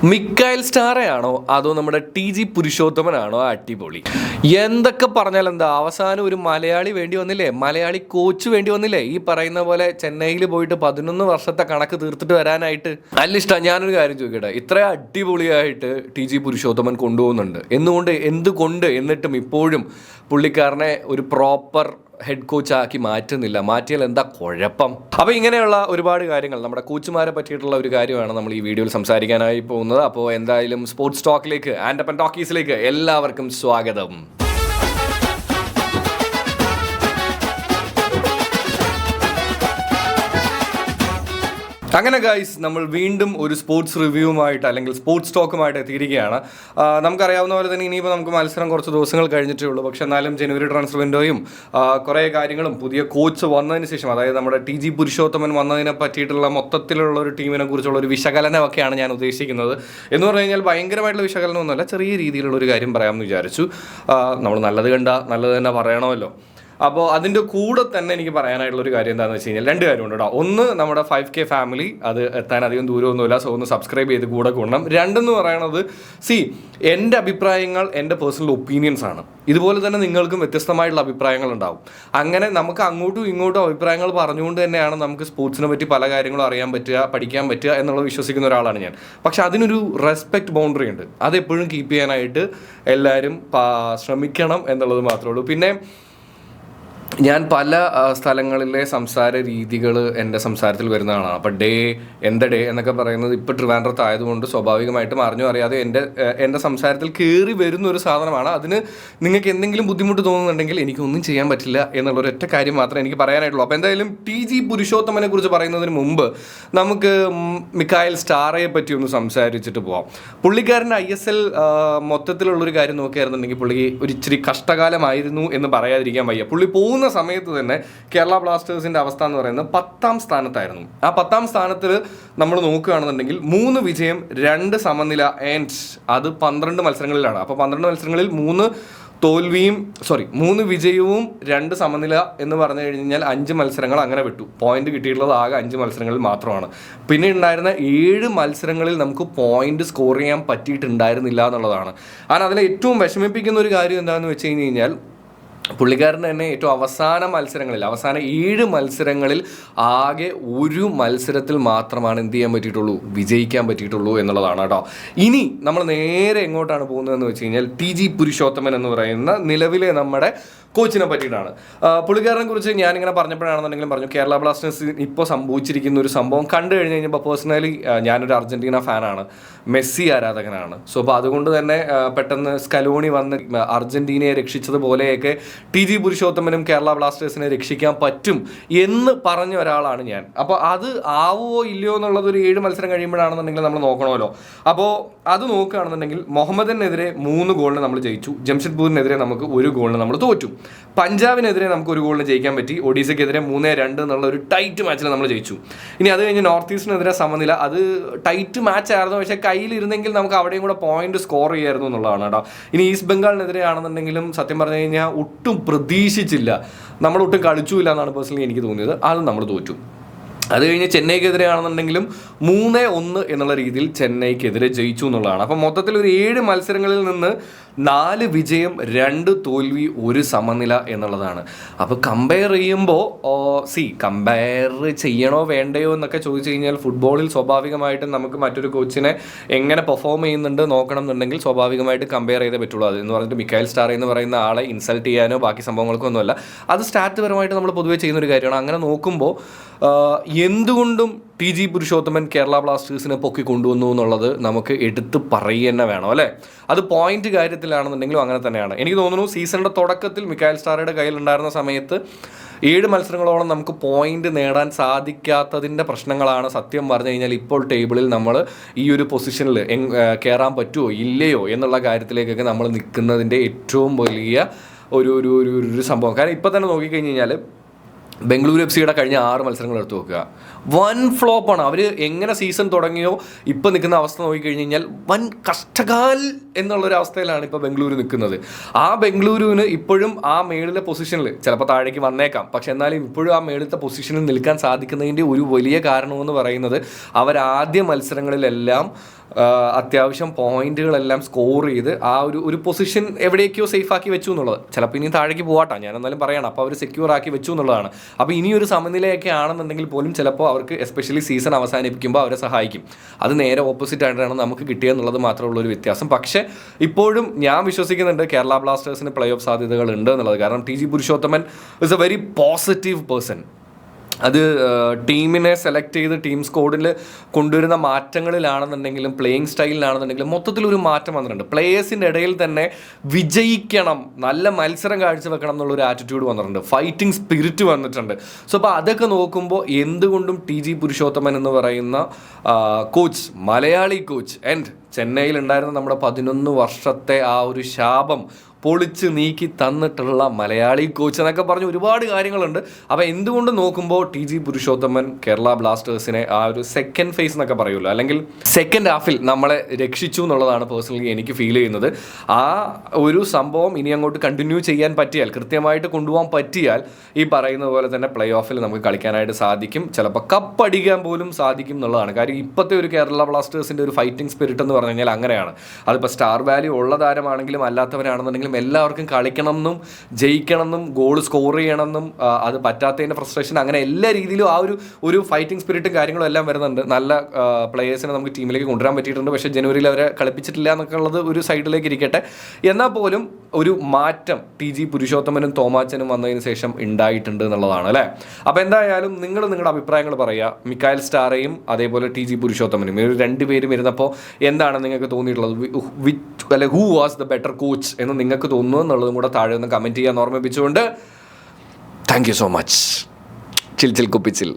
മിക്കായൽ സ്റ്റാറയാണോ അതോ നമ്മുടെ ടി.ജി. പുരുഷോത്തമനാണോ അടിപൊളി? എന്തൊക്കെ പറഞ്ഞാൽ എന്താ, അവസാനം ഒരു മലയാളി വേണ്ടി വന്നില്ലേ, മലയാളി കോച്ച് വേണ്ടി വന്നില്ലേ? ഈ പറയുന്ന പോലെ ചെന്നൈയിൽ പോയിട്ട് 11 വർഷത്തെ കണക്ക് തീർത്തിട്ട് വരാനായിട്ട്. നല്ല ഇഷ്ടമാണ്. ഞാനൊരു കാര്യം ചോദിക്കട്ടെ, ഇത്ര അടിപൊളിയായിട്ട് ടി.ജി. പുരുഷോത്തമൻ കൊണ്ടുപോകുന്നുണ്ട് എന്തുകൊണ്ട് എന്നിട്ടും ഇപ്പോഴും പുള്ളിക്കാരനെ ഒരു പ്രോപ്പർ ഹെഡ് കോച്ചാക്കി മാറ്റുന്നില്ല? മാറ്റിയാൽ എന്താ കുഴപ്പം? അപ്പോൾ ഇങ്ങനെയുള്ള ഒരുപാട് കാര്യങ്ങൾ നമ്മുടെ കോച്ചുമാരെ പറ്റിയിട്ടുള്ള ഒരു കാര്യമാണ് നമ്മൾ ഈ വീഡിയോയിൽ സംസാരിക്കാനായി പോകുന്നത്. അപ്പോൾ എന്തായാലും സ്പോർട്സ് ടോക്കിലേക്ക്, ആൻഡപ്പൻ ടോക്കീസിലേക്ക് എല്ലാവർക്കും സ്വാഗതം. അങ്ങനെ ഗൈസ്, നമ്മൾ വീണ്ടും ഒരു സ്പോർട്സ് റിവ്യൂവുമായിട്ട് അല്ലെങ്കിൽ സ്പോർട്സ് ടോക്കുമായിട്ട് എത്തിയിരിക്കുകയാണ്. നമുക്കറിയാവുന്ന പോലെ തന്നെ ഇനിയിപ്പോൾ നമുക്ക് മത്സരം കുറച്ച് ദിവസങ്ങൾ കഴിഞ്ഞിട്ടേ ഉള്ളൂ. പക്ഷേ എന്നാലും ജനുവരി ട്രാൻസ്ഫർ വിൻഡോയും കുറേ കാര്യങ്ങളും പുതിയ കോച്ച് വന്നതിന് ശേഷം, അതായത് നമ്മുടെ ടി.ജി. പുരുഷോത്തമൻ വന്നതിനെ പറ്റിയിട്ടുള്ള മൊത്തത്തിലുള്ള ഒരു ടീമിനെ കുറിച്ചുള്ള ഒരു വിശകലനമൊക്കെയാണ് ഞാൻ ഉദ്ദേശിക്കുന്നത്. എന്ന് പറഞ്ഞു കഴിഞ്ഞാൽ ഭയങ്കരമായിട്ടുള്ള വിശകലനമൊന്നുമല്ല, ചെറിയ രീതിയിലുള്ള ഒരു കാര്യം പറയാമെന്ന് വിചാരിച്ചു. നമ്മൾ നല്ലത് കണ്ട നല്ലത് തന്നെ പറയണമല്ലോ. അപ്പോൾ അതിൻ്റെ കൂടെ തന്നെ എനിക്ക് പറയാനായിട്ടുള്ളൊരു കാര്യം എന്താണെന്ന് വെച്ച് കഴിഞ്ഞാൽ 2 കാര്യമുണ്ട് കേട്ടോ. ഒന്ന്, നമ്മുടെ 5K ഫാമിലി അത് എത്താൻ അധികം ദൂരമൊന്നുമില്ല, സോ ഒന്ന് സബ്സ്ക്രൈബ് ചെയ്ത് കൂടെ കൂടണം. 2 എന്ന് പറയുന്നത്, എൻ്റെ അഭിപ്രായങ്ങൾ എൻ്റെ പേഴ്സണൽ ഒപ്പീനിയൻസ് ആണ്. ഇതുപോലെ തന്നെ നിങ്ങൾക്കും വ്യത്യസ്തമായിട്ടുള്ള അഭിപ്രായങ്ങൾ ഉണ്ടാവും. അങ്ങനെ നമുക്ക് അങ്ങോട്ടും ഇങ്ങോട്ടും അഭിപ്രായങ്ങൾ പറഞ്ഞുകൊണ്ട് തന്നെയാണ് നമുക്ക് സ്പോർട്സിനെ പറ്റി പല കാര്യങ്ങളും അറിയാൻ പറ്റുക, പഠിക്കാൻ പറ്റുക എന്നുള്ളത് വിശ്വസിക്കുന്ന ഒരാളാണ് ഞാൻ. പക്ഷെ അതിനൊരു റെസ്പെക്റ്റ് ബൗണ്ടറി ഉണ്ട്, അതെപ്പോഴും കീപ്പ് ചെയ്യാനായിട്ട് എല്ലാവരും ശ്രമിക്കണം എന്നുള്ളത് മാത്രമേ ഉള്ളൂ. പിന്നെ ഞാൻ പല സ്ഥലങ്ങളിലെ സംസാര രീതികൾ എൻ്റെ സംസാരത്തിൽ വരുന്നതാണ്. അപ്പോൾ ഡേ എന്നൊക്കെ പറയുന്നത് ഇപ്പോൾ ട്രിവാൻഡ്രത്ത് ആയതുകൊണ്ട് സ്വാഭാവികമായിട്ടും അറിഞ്ഞോ അറിയാതെ എൻ്റെ സംസാരത്തിൽ കയറി വരുന്ന ഒരു സാധനമാണ്. അതിന് നിങ്ങൾക്ക് എന്തെങ്കിലും ബുദ്ധിമുട്ട് തോന്നുന്നുണ്ടെങ്കിൽ എനിക്കൊന്നും ചെയ്യാൻ പറ്റില്ല എന്നുള്ളൊരൊറ്റ കാര്യം മാത്രമേ എനിക്ക് പറയാനായിട്ടുള്ളൂ. അപ്പോൾ എന്തായാലും ടി.ജി. പുരുഷോത്തമനെ കുറിച്ച് പറയുന്നതിന് മുമ്പ് നമുക്ക് മിക്കായൽ സ്റ്റാറയെ പറ്റി ഒന്ന് സംസാരിച്ചിട്ട് പോവാം. പുള്ളിക്കാരൻ്റെ ISL മൊത്തത്തിലുള്ളൊരു കാര്യം നോക്കുകയായിരുന്നുണ്ടെങ്കിൽ പുള്ളിക്ക് ഒരു ഇച്ചിരി കഷ്ടകാലമായിരുന്നു എന്ന് പറയാതിരിക്കാൻ വയ്യ. പുള്ളി പോകുന്ന സമയത്ത് തന്നെ കേരള ബ്ലാസ്റ്റേഴ്സിന്റെ അവസ്ഥ എന്ന് പറയുന്നത് 10ാം സ്ഥാനത്തായിരുന്നു. ആ 10ാം സ്ഥാനത്തിൽ നമ്മൾ നോക്കുകയാണെന്നുണ്ടെങ്കിൽ 3 വിജയം 2 സമനില ആൻഡ് അത് 12 മത്സരങ്ങളിലാണ്. അപ്പോൾ 12 മത്സരങ്ങളിൽ 3 വിജയവും 2 സമനില എന്ന് പറഞ്ഞു കഴിഞ്ഞാൽ 5 മത്സരങ്ങൾ അങ്ങനെ വിട്ടു. പോയിന്റ് കിട്ടിയിട്ടുള്ളത് ആകെ 5 മത്സരങ്ങളിൽ മാത്രമാണ്. പിന്നെ ഉണ്ടായിരുന്ന 7 മത്സരങ്ങളിൽ നമുക്ക് പോയിന്റ് സ്കോർ ചെയ്യാൻ പറ്റിയിട്ടുണ്ടായിരുന്നില്ല എന്നുള്ളതാണ്. കാരണം അതിൽ ഏറ്റവും വിഷമിപ്പിക്കുന്ന ഒരു കാര്യം എന്താണെന്ന് വെച്ച് കഴിഞ്ഞാൽ, പുള്ളിക്കാരൻ തന്നെ ഏറ്റവും അവസാന 7 മത്സരങ്ങളിൽ ആകെ ഒരു മത്സരത്തിൽ മാത്രമാണ് എന്ത് ചെയ്യാൻ പറ്റിയിട്ടുള്ളൂ, വിജയിക്കാൻ പറ്റിയിട്ടുള്ളൂ എന്നുള്ളതാണ് കേട്ടോ. ഇനി നമ്മൾ നേരെ എങ്ങോട്ടാണ് പോകുന്നതെന്ന് വെച്ച് കഴിഞ്ഞാൽ ടി.ജി. പുരുഷോത്തമൻ എന്ന് പറയുന്ന നിലവിലെ നമ്മുടെ കോച്ചിനെ പറ്റിയിട്ടാണ്. പുള്ളിക്കാരനെ കുറിച്ച് ഞാനിങ്ങനെ പറഞ്ഞപ്പോഴാണെന്നുണ്ടെങ്കിലും പറഞ്ഞു, കേരള ബ്ലാസ്റ്റേഴ്സ് ഇപ്പോൾ സംഭവിച്ചിരിക്കുന്ന ഒരു സംഭവം കണ്ടു കഴിഞ്ഞ് കഴിഞ്ഞപ്പോൾ പേഴ്സണലി ഞാനൊരു അർജന്റീന ഫാനാണ്, മെസ്സി ആരാധകനാണ്. സോ അപ്പോൾ അതുകൊണ്ട് തന്നെ പെട്ടെന്ന് സ്കലോണി വന്ന് അർജന്റീനയെ രക്ഷിച്ചതുപോലെയൊക്കെ ടി.ജി. പുരുഷോത്തമനും കേരള ബ്ലാസ്റ്റേഴ്സിനെ രക്ഷിക്കാൻ പറ്റും എന്ന് പറഞ്ഞ ഒരാളാണ് ഞാൻ. അപ്പോൾ അത് ആവുമോ ഇല്ലയോ എന്നുള്ളത് ഒരു 7 മത്സരം കഴിയുമ്പോഴാണെന്നുണ്ടെങ്കിൽ നമ്മൾ നോക്കണമല്ലോ. അപ്പോൾ അത് നോക്കുകയാണെന്നുണ്ടെങ്കിൽ മുഹമ്മദിനെതിരെ 3 ഗോളിന് നമ്മൾ ജയിച്ചു, ജംഷഡ്പൂരിനെതിരെ നമുക്ക് 1 ഗോളിന് നമ്മൾ തോറ്റു, പഞ്ചാബിനെതിരെ നമുക്ക് 1 ഗോളിന് ജയിക്കാൻ പറ്റി, ഒഡീസയ്ക്കെതിരെ 3-2 എന്നുള്ള ഒരു ടൈറ്റ് മാച്ചിൽ നമ്മൾ ജയിച്ചു. ഇനി അത് കഴിഞ്ഞ് നോർത്ത് ഈസ്റ്റിനെതിരെ സമനില, അത് ടൈറ്റ് മാച്ച് ആയിരുന്നു, പക്ഷേ കയ്യിലിരുന്നെങ്കിൽ നമുക്ക് അവിടെയും കൂടെ പോയിന്റ് സ്കോർ ചെയ്യായിരുന്നു എന്നുള്ളതാണ് കേട്ടോ. ഇനി ഈസ്റ്റ് ബംഗാളിനെതിരെ ആണെന്നുണ്ടെങ്കിലും സത്യം പറഞ്ഞു കഴിഞ്ഞാൽ ഒട്ടും പ്രതീക്ഷിച്ചില്ല, നമ്മളൊട്ടും കളിച്ചില്ല എന്നാണ് പേഴ്സണലി എനിക്ക് തോന്നിയത്, അത് നമ്മൾ തോറ്റു. അത് കഴിഞ്ഞ് ചെന്നൈക്കെതിരെ ആണെന്നുണ്ടെങ്കിലും 3-1 എന്നുള്ള രീതിയിൽ ചെന്നൈക്കെതിരെ ജയിച്ചു എന്നുള്ളതാണ്. അപ്പം മൊത്തത്തിൽ ഒരു 7 മത്സരങ്ങളിൽ നിന്ന് 4 വിജയം 2 തോൽവി 1 സമനില എന്നുള്ളതാണ്. അപ്പോൾ കമ്പയർ ചെയ്യുമ്പോൾ കമ്പയർ ചെയ്യണോ വേണ്ടയോ എന്നൊക്കെ ചോദിച്ചു കഴിഞ്ഞാൽ, ഫുട്ബോളിൽ സ്വാഭാവികമായിട്ടും നമുക്ക് മറ്റൊരു കോച്ചിനെ എങ്ങനെ പെർഫോം ചെയ്യുന്നുണ്ട് നോക്കണം എന്നുണ്ടെങ്കിൽ സ്വാഭാവികമായിട്ട് കമ്പയർ ചെയ്തേ പറ്റുള്ളൂ. അതെന്ന് പറഞ്ഞിട്ട് മിക്കായൽ സ്റ്റാർ എന്ന് പറയുന്ന ആളെ ഇൻസൾട്ട് ചെയ്യാനോ ബാക്കി സംഭവങ്ങൾക്കോ ഒന്നുമല്ല, അത് സ്റ്റാറ്റ് പരമായിട്ട് നമ്മൾ പൊതുവെ ചെയ്യുന്നൊരു കാര്യമാണ്. അങ്ങനെ നോക്കുമ്പോൾ എന്തുകൊണ്ടും ടി.ജി. പുരുഷോത്തമൻ കേരള ബ്ലാസ്റ്റേഴ്സിനെ പൊക്കി കൊണ്ടുവന്നു എന്നുള്ളത് നമുക്ക് എടുത്ത് പറയുക തന്നെ വേണം അല്ലേ. അത് പോയിന്റ് കാര്യത്തിലാണെന്നുണ്ടെങ്കിലും അങ്ങനെ തന്നെയാണ്. എനിക്ക് തോന്നുന്നു സീസണിൻ്റെ തുടക്കത്തിൽ മിക്കായൽ സ്റ്റാറയുടെ കയ്യിലുണ്ടായിരുന്ന സമയത്ത് 7 മത്സരങ്ങളോളം നമുക്ക് പോയിന്റ് നേടാൻ സാധിക്കാത്തതിൻ്റെ പ്രശ്നങ്ങളാണ് സത്യം പറഞ്ഞു കഴിഞ്ഞാൽ ഇപ്പോൾ ടേബിളിൽ നമ്മൾ ഈ ഒരു പൊസിഷനിൽ കയറാൻ പറ്റുമോ ഇല്ലയോ എന്നുള്ള കാര്യത്തിലേക്കൊക്കെ നമ്മൾ നിൽക്കുന്നതിൻ്റെ ഏറ്റവും വലിയ ഒരു സംഭവം. കാരണം ഇപ്പോൾ തന്നെ നോക്കിക്കഴിഞ്ഞ് കഴിഞ്ഞാൽ ബംഗളൂരു FC-യുടെ കഴിഞ്ഞ 6 മത്സരങ്ങൾ എടുത്ത് നോക്കുക, വൻ ഫ്ലോപ്പാണ്. അവർ എങ്ങനെ സീസൺ തുടങ്ങിയോ ഇപ്പോൾ നിൽക്കുന്ന അവസ്ഥ നോക്കിക്കഴിഞ്ഞ് കഴിഞ്ഞാൽ വൻ കഷ്ടകാൽ എന്നുള്ളൊരവസ്ഥയിലാണ് ഇപ്പോൾ ബംഗളൂരു നിൽക്കുന്നത്. ആ ബംഗളൂരുവിന് ഇപ്പോഴും ആ മേളിലെ പൊസിഷനിൽ ചിലപ്പോൾ താഴേക്ക് വന്നേക്കാം, പക്ഷെ എന്നാലും ഇപ്പോഴും ആ മേളിലത്തെ പൊസിഷനിൽ നിൽക്കാൻ സാധിക്കുന്നതിൻ്റെ ഒരു വലിയ കാരണമെന്ന് പറയുന്നത് അവർ ആദ്യ മത്സരങ്ങളിലെല്ലാം അത്യാവശ്യം പോയിന്റുകളെല്ലാം സ്കോർ ചെയ്ത് ആ ഒരു പൊസിഷൻ എവിടേക്കോ സേഫ് ആക്കി വെച്ചു എന്നുള്ളത്. ചിലപ്പോൾ ഇനി താഴേക്ക് പോകാട്ടോ, ഞാൻ എന്നാലും പറയണം. അപ്പോൾ അവർ സെക്യൂർ ആക്കി വെച്ചു എന്നുള്ളതാണ്. അപ്പോൾ ഇനിയൊരു സമനിലയൊക്കെ ആണെന്നുണ്ടെങ്കിൽ പോലും ചിലപ്പോൾ അവർക്ക് എസ്പെഷ്യലി സീസൺ അവസാനിപ്പിക്കുമ്പോൾ അവരെ സഹായിക്കും. അത് നേരെ ഓപ്പോസിറ്റ് ആയിട്ടാണ് നമുക്ക് കിട്ടിയെന്നുള്ളത് മാത്രമുള്ള ഒരു വ്യത്യാസം. പക്ഷേ ഇപ്പോഴും ഞാൻ വിശ്വസിക്കുന്നുണ്ട് കേരള ബ്ലാസ്റ്റേഴ്സിന് പ്ലേ ഓഫ് സാധ്യതകൾ ഉണ്ട് എന്നുള്ളത്. കാരണം T G Purushothaman is A very positive person. അത് ടീമിനെ സെലക്ട് ചെയ്ത് ടീം സ്കോഡിൽ കൊണ്ടുവരുന്ന മാറ്റങ്ങളിലാണെന്നുണ്ടെങ്കിലും പ്ലേയിങ് സ്റ്റൈലിലാണെന്നുണ്ടെങ്കിലും മൊത്തത്തിലൊരു മാറ്റം വന്നിട്ടുണ്ട്. പ്ലേയേഴ്സിൻ്റെ ഇടയിൽ തന്നെ വിജയിക്കണം, നല്ല മത്സരം കാഴ്ചവെക്കണം എന്നുള്ളൊരു ആറ്റിറ്റ്യൂഡ് വന്നിട്ടുണ്ട്, ഫൈറ്റിംഗ് സ്പിരിറ്റ് വന്നിട്ടുണ്ട്. സോ അപ്പോൾ അതൊക്കെ നോക്കുമ്പോൾ എന്തുകൊണ്ടും ടി ജി പുരുഷോത്തമൻ എന്ന് പറയുന്ന കോച്ച്, മലയാളി കോച്ച്, ആൻഡ് ചെന്നൈയിൽ ഉണ്ടായിരുന്ന നമ്മുടെ 11 വർഷത്തെ ആ ഒരു ശാപം പൊളിച്ച് നീക്കി തന്നിട്ടുള്ള മലയാളി കോച്ച് എന്നൊക്കെ പറഞ്ഞ് ഒരുപാട് കാര്യങ്ങളുണ്ട്. അപ്പോൾ എന്തുകൊണ്ട് നോക്കുമ്പോൾ ടി ജി പുരുഷോത്തമൻ കേരള ബ്ലാസ്റ്റേഴ്സിനെ ആ ഒരു സെക്കൻഡ് ഫേസ് എന്നൊക്കെ പറയുമല്ലോ, അല്ലെങ്കിൽ സെക്കൻഡ് ഹാഫിൽ നമ്മളെ രക്ഷിച്ചു എന്നുള്ളതാണ് പേഴ്സണലി എനിക്ക് ഫീൽ ചെയ്യുന്നത്. ആ ഒരു സംഭവം ഇനി അങ്ങോട്ട് കണ്ടിന്യൂ ചെയ്യാൻ പറ്റിയാൽ, കൃത്യമായിട്ട് കൊണ്ടുപോകാൻ പറ്റിയാൽ, ഈ പറയുന്ന പോലെ തന്നെ പ്ലേ ഓഫിൽ നമുക്ക് കളിക്കാനായിട്ട് സാധിക്കും. ചിലപ്പോൾ കപ്പ് അടിക്കാൻ പോലും സാധിക്കും എന്നുള്ളതാണ് കാര്യം. ഇപ്പോഴത്തെ ഒരു കേരള ബ്ലാസ്റ്റേഴ്സിൻ്റെ ഒരു ഫൈറ്റിംഗ് സ്പിരിറ്റ് എന്ന് പറഞ്ഞു കഴിഞ്ഞാൽ അങ്ങനെയാണ്. അതിപ്പോൾ സ്റ്റാർ വാല്യൂ ഉള്ള താരമാണെങ്കിലും അല്ലാത്തവരാണെന്നുണ്ടെങ്കിലും എല്ലാവർക്കും കളിക്കണമെന്നും ജയിക്കണമെന്നും ഗോൾ സ്കോർ ചെയ്യണമെന്നും അത് പറ്റാത്തതിൻ്റെ ഫ്രസ്ട്രേഷൻ, അങ്ങനെ എല്ലാ രീതിയിലും ആ ഒരു ഫൈറ്റിംഗ് സ്പിരിറ്റും കാര്യങ്ങളും എല്ലാം വരുന്നുണ്ട്. നല്ല പ്ലേയേഴ്സിനെ നമുക്ക് ടീമിലേക്ക് കൊണ്ടുവരാൻ പറ്റിയിട്ടുണ്ട്. പക്ഷേ ജനുവരിയിൽ അവരെ കളിപ്പിച്ചിട്ടില്ല എന്നൊക്കെ ഉള്ളത് ഒരു സൈഡിലേക്ക് ഇരിക്കട്ടെ. എന്നാൽ പോലും ഒരു മാറ്റം ടി ജി പുരുഷോത്തമനും തോമാച്ചനും വന്നതിന് ശേഷം ഉണ്ടായിട്ടുണ്ട് എന്നുള്ളതാണ് അല്ലേ. അപ്പോൾ എന്തായാലും നിങ്ങളുടെ അഭിപ്രായങ്ങൾ പറയുക. മിക്കായൽ സ്റ്റാറേയും അതേപോലെ ടി ജി പുരുഷോത്തമനും ഇവർ രണ്ടുപേരും ഇരുന്നപ്പോൾ എന്താണ് നിങ്ങൾക്ക് തോന്നിയിട്ടുള്ളത്? Who was the better coach എന്ന് നിങ്ങൾക്ക് തോന്നുന്നു എന്നുള്ളതും കൂടെ താഴെ ഒന്ന് കമൻറ്റ് ചെയ്യാൻ ഓർമ്മിപ്പിച്ചുകൊണ്ട് താങ്ക് യു സോ മച്ച്. ചിൽ കുപ്പിച്ചിൽ.